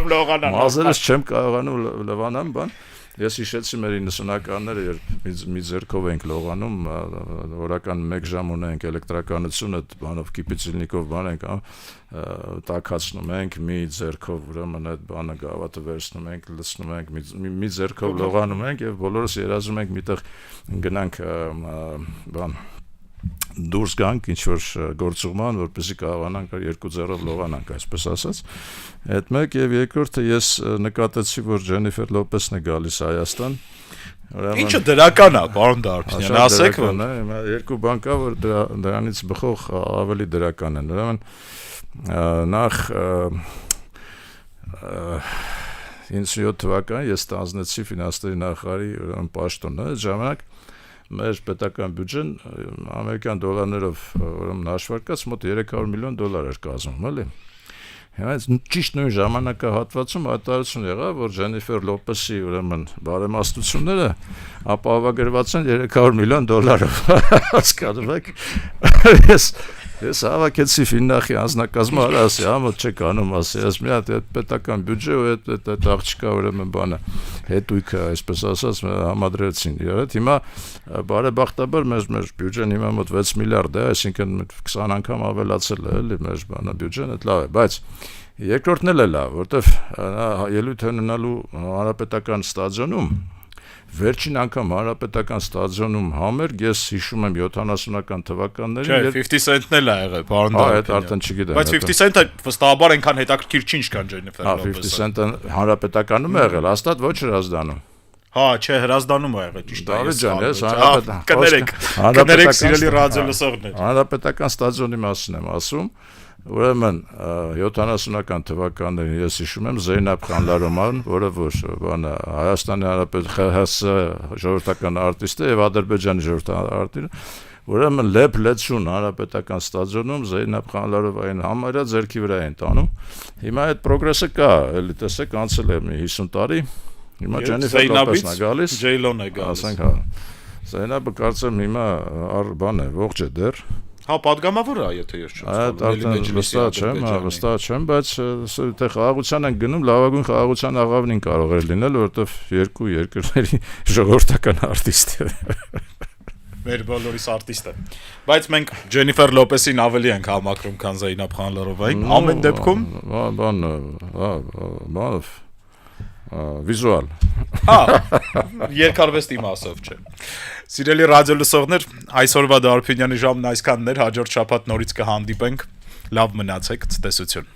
մազերս չեմ կարողանում լվանամ, բան։ Ես հիշեցի մեր 90-ականները, երբ մի ձեռքով ենք լողանում, օրական 1 ժամ ունենք էլեկտրականությունը, բանով կիպիցիլնիկով բան ենք, տաքացնում ենք, մի ձեռքով ուրեմն այդ բանը գավաթը վերցնում ենք, լցնում ենք, մի ձեռքով լողանում ենք եւ բոլորս երազում ենք միտեղ գնանք բան դուրս գանք ինչ-որ գործուղման, որպեսզի կարողանանք երկու ձեռով լողանանք, այսպես ասած։ Այդ մեկ եւ երկրորդը ես նկատեցի, որ Ջենիֆեր Լոպեսն է գալիս Հայաստան։ Ինչը դրական է, պարոն Դարբինյան, ասեք որ երկու բան կա, որ դրանից բխող ավելի դրական են։ Ուրեմն նախ 97 թվականին ես ստանձնեցի ֆինանսների նախարարի ուրեմն պաշտոնը, այդ ժամանակ մեր պետական բյուջեն ամերիկյան դոլարներով ուրեմն հաշվարկած մոտ $300 միլիոն էր կազմում, էլի։ Հիմա ճիշտ նույն ժամանակահատվածում հայտարարություն եղավ, որ Ջենիֆեր Լոպեսի ուրեմն բարեմաստությունները ապահովագրված են $300 միլիոն։ Հասկանում եք։ Ես հավաքեցի Ֆիննախի անձնակազմը, ասի, ամոթ չեք անում, ասի, ես մի հատ այդ պետական բյուջե ու այդ աղջիկա ուրեմն բանը, հետույքը, այսպես ասած, համադրեցին իրար հետ։ Հիմա բարեբախտաբար մեր բյուջեն հիմա մոտ 6 միլիարդ է, այսինքն 20 անգամ ավելացել է, էլի մեր բանը բյուջեն, այդ լավ է, բայց երկրորդն էլ է լավ, որտեվ ելույթ է ունենալու հանրապետական ստադիոնում Վերջին անգամ հանրապետական ստադիոնում համերգ ես հիշում եմ 70-ական թվականներին, երբ 50 Cent-ն էլ ա եղել, պարոն Դարբինյան։ Այդ արդեն չգիտեմ։ Բայց 50 Cent-ը վստահաբար այնքան հետաքրքիր չի ինչքան Ջենիֆեր Լոպեսը։ 50 Cent-ը հանրապետականում է եղել, հաստատ ոչ Հրազդանում։ Հա, չէ, հրազդանում ա եղել ճիշտ է։ Դավիթ ջան, ես կներեք սիրելի ռադիո լսողներ։ Հանրապետական ստադիոնի մասին եմ ասում։ Ուրեմն 70-ական թվականներին ես հիշում եմ Զեյնաբ Խանլարոման, որը բանը Հայաստանի Հանրապետության ՀՀՍ ժողովրդական արտիստ է եւ Ադրբեջանի ժողովրդական արտիստ, ուրեմն լեփ-լեցուն Հանրապետական ստադիոնում Զեյնաբ Խանլարովային համարյա ձեռքի վրա են տանում։ Հիմա այդ պրոգրեսը կա, էլի տեսեք, անցել է մի 50 տարի։ Հիմա Ջենիֆեր Լոպեսն է գալիս, Ջեյլոն է գալիս։ ասենք հա։ Զեյնաբը կարծեմ հիմա բան է, ողջ է դեռ։ Հա, падգամավոր է, եթե ես չեմ սխալվում։ Վստահ չեմ, բայց թե խաղաղության են գնում, լավագույն խաղաղության աղավնին կարող է լինել, որովհետև երկու երկրների ժողովրդական արտիստ է։ Մեր բոլորիս արտիստ է։ Բայց մենք Ջենիֆեր Լոպեսին ավելի ենք համակրում, քան Զեյնաբ Խանլարովային։ Ամեն դեպքում վիզուալ։ Հա, երկարվեստի մասով չէ։ Սիրելի ռադիո լսողներ, այսօրվա Դարփինյանի ժամն այսքանն էր, հաջորդ շաբաթ նորից կհանդիպենք։ Լավ մնացեք, ցտեսություն։